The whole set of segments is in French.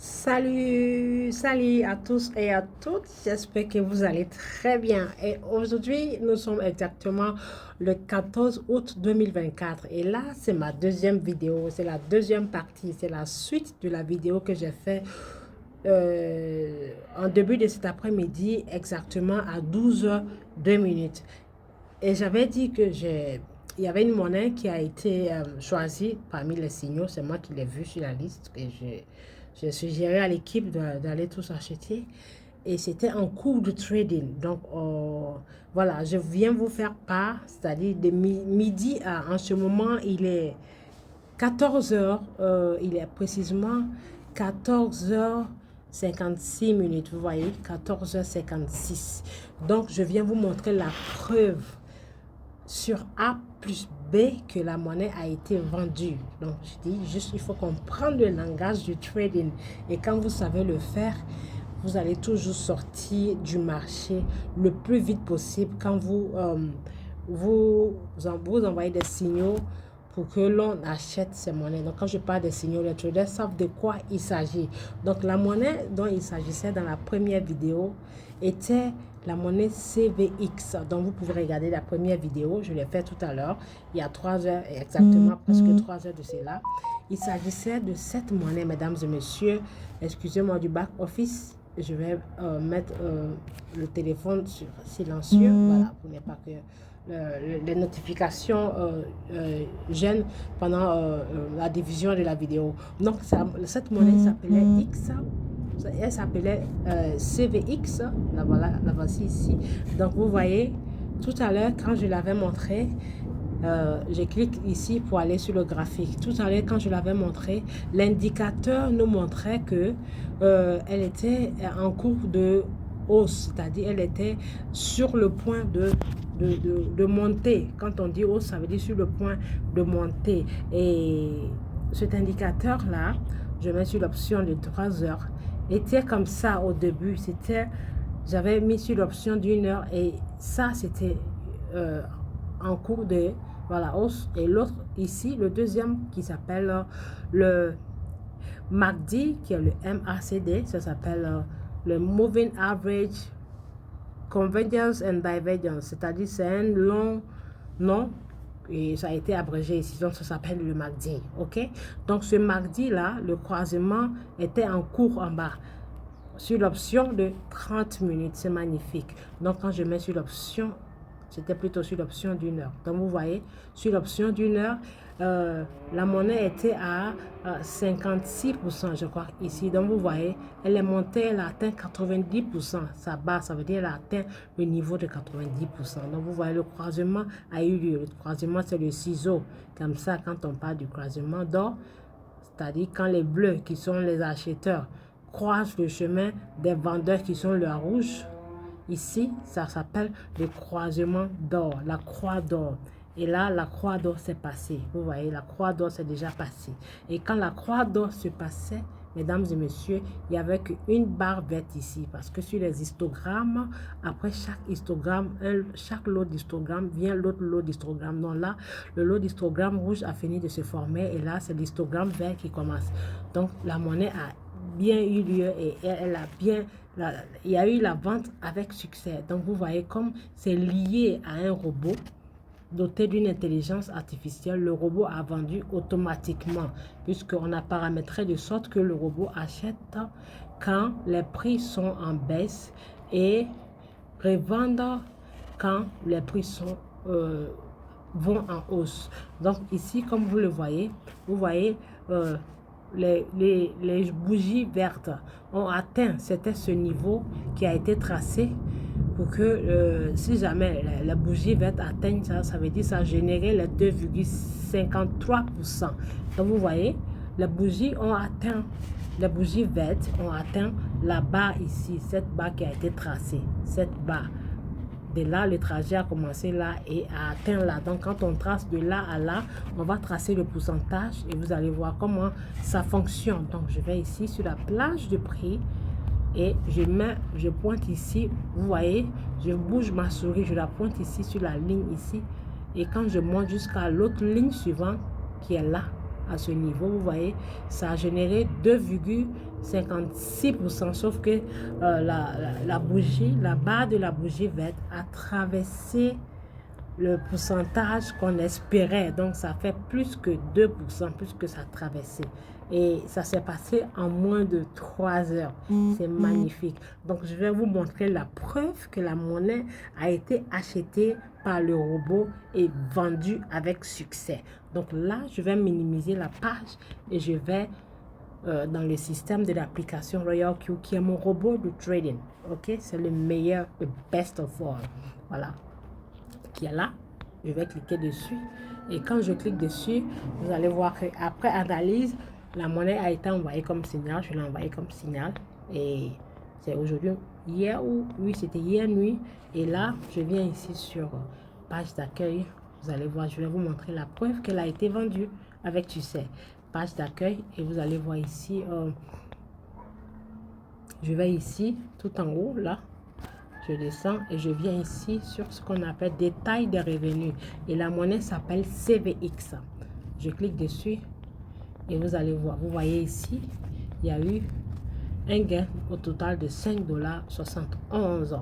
Salut à tous et à toutes. J'espère que vous allez très bien. Et aujourd'hui, nous sommes exactement le 14 août 2024. Et là, c'est ma deuxième vidéo. C'est la deuxième partie. C'est la suite de la vidéo que j'ai fait en début de cet après-midi, exactement à 12h02. Et j'avais dit que il y avait une monnaie qui a été choisie parmi les signaux. C'est moi qui l'ai vu sur la liste et j'ai suggéré à l'équipe d'aller tous acheter. Et c'était en cours de trading. Donc, voilà, je viens vous faire part, c'est-à-dire de midi en ce moment, il est 14 heures. Il est précisément 14h56. Vous voyez, 14h56. Donc, je viens vous montrer la preuve sur A plus B que la monnaie a été vendue. Donc, je dis juste, il faut comprendre le langage du trading. Et quand vous savez le faire, vous allez toujours sortir du marché le plus vite possible quand vous envoyez des signaux pour que l'on achète ces monnaies. Donc, quand je parle des signaux, les traders savent de quoi il s'agit. Donc, la monnaie dont il s'agissait dans la première vidéo était la monnaie CVX. Donc, vous pouvez regarder la première vidéo. Je l'ai fait tout à l'heure. Il y a 3 heures, exactement presque 3 heures de cela. Il s'agissait de cette monnaie, mesdames et messieurs. Excusez-moi du back office. Je vais mettre le téléphone sur silencieux. Voilà, pour ne pas que les notifications gênent pendant la diffusion de la vidéo. Donc, cette monnaie s'appelait X. Elle s'appelait CVX. La voici ici. Donc, vous voyez, tout à l'heure, quand je l'avais montré, je clique ici pour aller sur le graphique. Tout à l'heure, quand je l'avais montré, l'indicateur nous montrait que elle était en cours de hausse, c'est-à-dire elle était sur le point de monter. Quand on dit hausse, ça veut dire sur le point de monter. Et cet indicateur-là, je mets sur l'option de 3 heures, était comme ça au début. J'avais mis sur l'option d'1 heure et ça, c'était en cours de hausse. Et l'autre ici, le deuxième qui s'appelle le MACD, qui est le MACD, ça s'appelle le Moving Average Convergence and Divergence, c'est-à-dire c'est un long nom et ça a été abrégé ici, donc ça s'appelle le MACD. Ok, donc ce MACD là, le croisement était en cours en bas sur l'option de 30 minutes. C'est magnifique. Donc quand je mets sur l'option, c'était plutôt sur l'option d'1 heure. Donc vous voyez, sur l'option d'1 heure, la monnaie était à 56%, je crois, ici. Donc vous voyez, elle est montée, elle a atteint 90%. Sa base, ça veut dire qu'elle a atteint le niveau de 90%. Donc vous voyez, le croisement a eu lieu. Le croisement, c'est le ciseau. Comme ça, quand on parle du croisement d'or, c'est-à-dire quand les bleus, qui sont les acheteurs, croisent le chemin des vendeurs qui sont le rouge. Ici, ça s'appelle le croisement d'or, la croix d'or. Et là, la croix d'or s'est passée. Vous voyez, la croix d'or s'est déjà passée. Et quand la croix d'or se passait, mesdames et messieurs, il n'y avait qu'une barre verte ici. Parce que sur les histogrammes, après chaque histogramme, chaque lot d'histogramme vient l'autre lot d'histogramme. Donc là, le lot d'histogramme rouge a fini de se former. Et là, c'est l'histogramme vert qui commence. Donc, la monnaie a bien eu lieu et il y a eu la vente avec succès. Donc vous voyez comme c'est lié à un robot doté d'une intelligence artificielle. Le robot a vendu automatiquement puisqu'on a paramétré de sorte que le robot achète quand les prix sont en baisse et revend quand les prix vont en hausse. Donc ici, comme vous le voyez, vous voyez les bougies vertes ont atteint, c'était ce niveau qui a été tracé pour que si jamais la bougie verte atteigne ça, ça veut dire ça a généré les 2,53%. Donc vous voyez, les bougies vertes ont atteint la barre ici, cette barre qui a été tracée, cette barre. De là, le trajet a commencé là et a atteint là. Donc, quand on trace de là à là, on va tracer le pourcentage et vous allez voir comment ça fonctionne. Donc, je vais ici sur la plage de prix et je pointe ici. Vous voyez, je bouge ma souris, je la pointe ici sur la ligne ici. Et quand je monte jusqu'à l'autre ligne suivante qui est là, à ce niveau, vous voyez, ça a généré 56%, sauf que la bougie, la barre de la bougie verte a traversé le pourcentage qu'on espérait. Donc, ça fait plus que 2%, plus que ça a traversé. Et ça s'est passé en moins de 3 heures. C'est magnifique. Donc, je vais vous montrer la preuve que la monnaie a été achetée par le robot et vendue avec succès. Donc là, je vais minimiser la page et je vais dans le système de l'application Royal Q, qui est mon robot de trading. Ok, c'est le meilleur, le best of all. Voilà, qui est là. Je vais cliquer dessus et quand je clique dessus, vous allez voir qu'après analyse, la monnaie a été envoyée comme signal. Je l'ai envoyée comme signal et c'est aujourd'hui, hier ou oui, c'était hier nuit. Et là, je viens ici sur page d'accueil. Vous allez voir, je vais vous montrer la preuve qu'elle a été vendue avec succès. Page d'accueil et vous allez voir ici, je vais ici tout en haut là. Je descends et je viens ici sur ce qu'on appelle détail des revenus. Et la monnaie s'appelle CVX. Je clique dessus et vous allez voir. Vous voyez ici, il y a eu un gain au total de 5,71 $.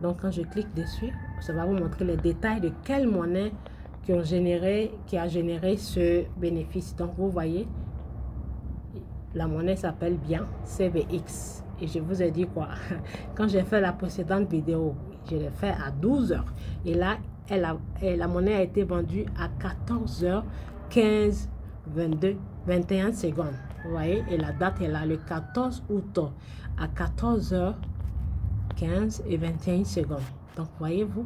Donc quand je clique dessus, ça va vous montrer les détails de quelle monnaie qui a généré ce bénéfice. Donc vous voyez, la monnaie s'appelle bien CVX. Et je vous ai dit quoi, quand j'ai fait la précédente vidéo, je l'ai fait à 12 heures. Et là, la monnaie a été vendue à 14 h 15, 22, 21 secondes. Vous voyez, et la date est là, le 14 août, à 14 h 15 et 21 secondes. Donc, voyez-vous,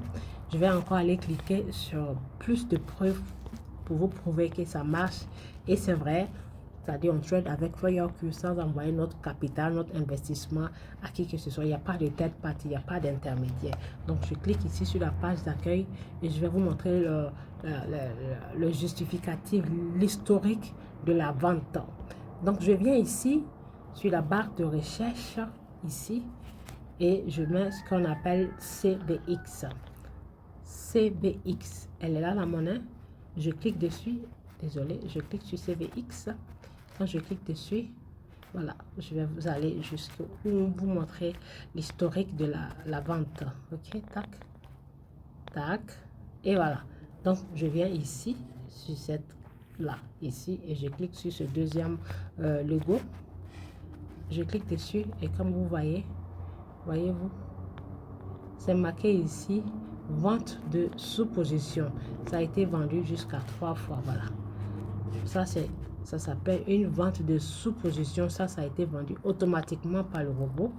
je vais encore aller cliquer sur plus de preuves pour vous prouver que ça marche. Et c'est vrai. C'est-à-dire, on trade avec Royal Q sans envoyer notre capital, notre investissement à qui que ce soit. Il n'y a pas de tête partie, il n'y a pas d'intermédiaire. Donc, je clique ici sur la page d'accueil et je vais vous montrer le justificatif, l'historique de la vente. Donc, je viens ici sur la barre de recherche, ici, et je mets ce qu'on appelle CVX. CVX, elle est là, la monnaie. Je clique dessus. Désolé, je clique sur CVX. Quand je clique dessus, voilà, je vais vous aller jusqu'où vous montrer l'historique de la vente. Ok, tac, tac, et voilà. Donc, je viens ici, sur cette là, ici, et je clique sur ce deuxième logo. Je clique dessus et comme vous voyez, voyez-vous, c'est marqué ici, vente de sous-position. Ça a été vendu jusqu'à 3 fois, voilà. Ça s'appelle une vente de sous-position. Ça a été vendu automatiquement par le robot.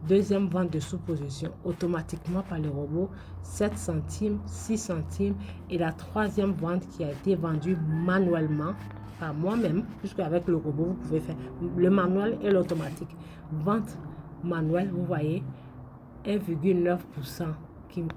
Deuxième vente de sous-position automatiquement par le robot, 7 centimes, 6 centimes. Et la troisième vente qui a été vendue manuellement par moi-même, puisque avec le robot, vous pouvez faire le manuel et l'automatique. Vente manuelle, vous voyez, 1,9%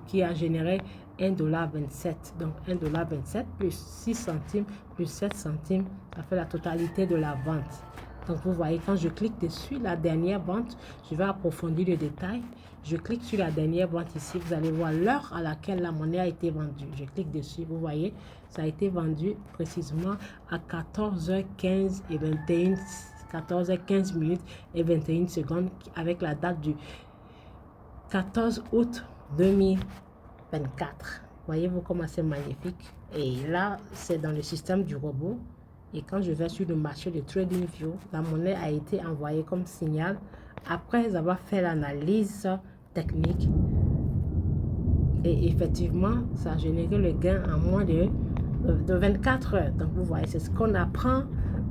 qui a généré 1,27 $. Donc 1,27 $ plus 6 centimes plus 7 centimes, ça fait la totalité de la vente. Donc vous voyez, quand je clique dessus, la dernière vente, je vais approfondir le détail. Je clique sur la dernière vente ici, vous allez voir l'heure à laquelle la monnaie a été vendue. Je clique dessus, vous voyez, ça a été vendu précisément à 14 h 15 et 21, 14 h 15 minutes et 21 secondes avec la date du 14 août 2024. Voyez-vous comment c'est magnifique. Et là, c'est dans le système du robot. Et quand je vais sur le marché de TradingView, la monnaie a été envoyée comme signal après avoir fait l'analyse technique. Et effectivement, ça a généré le gain en moins de 24 heures. Donc, vous voyez, c'est ce qu'on apprend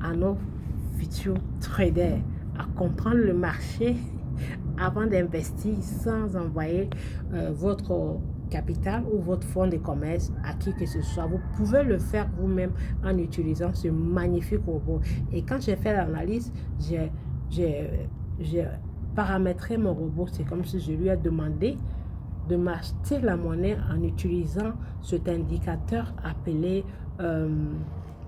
à nos futurs traders, à comprendre le marché avant d'investir sans envoyer votre capital ou votre fonds de commerce à qui que ce soit. Vous pouvez le faire vous-même en utilisant ce magnifique robot. Et quand j'ai fait l'analyse, j'ai paramétré mon robot. C'est comme si je lui ai demandé de m'acheter la monnaie en utilisant cet indicateur appelé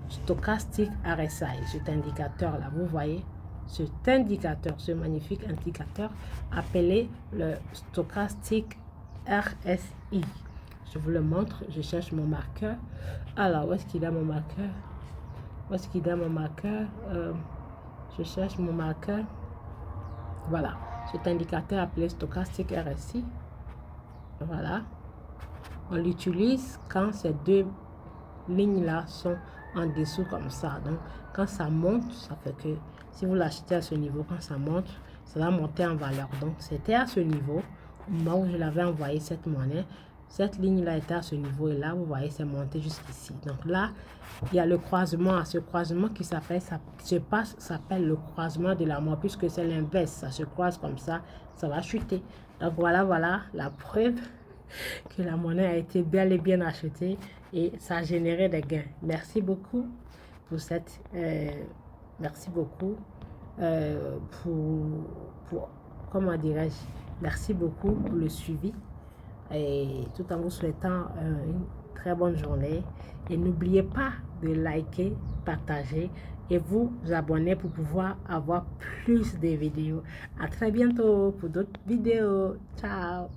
Stochastic RSI. Cet indicateur là, vous voyez, cet indicateur, ce magnifique indicateur appelé le Stochastic RSI. Je vous le montre, je cherche mon marqueur. Alors, où est-ce qu'il a mon marqueur? Où est-ce qu'il a mon marqueur? Je cherche mon marqueur. Voilà, cet indicateur appelé stochastique RSI. Voilà, on l'utilise quand ces deux lignes là sont en dessous comme ça. Donc quand ça monte, ça fait que si vous l'achetez à ce niveau, quand ça monte, ça va monter en valeur. Donc c'était à ce niveau au moment où je l'avais envoyé cette monnaie. Cette ligne là était à ce niveau et là vous voyez c'est monté jusqu'ici. Donc là il y a le croisement, ce croisement qui s'appelle le croisement de la mort, puisque c'est l'inverse, ça se croise comme ça va chuter. Donc voilà la preuve que la monnaie a été bel et bien achetée et ça a généré des gains. Merci beaucoup pour cette merci beaucoup pour comment dirais-je, merci beaucoup pour le suivi et tout en vous souhaitant une très bonne journée et n'oubliez pas de liker, partager et vous abonner pour pouvoir avoir plus de vidéos. À très bientôt pour d'autres vidéos. Ciao.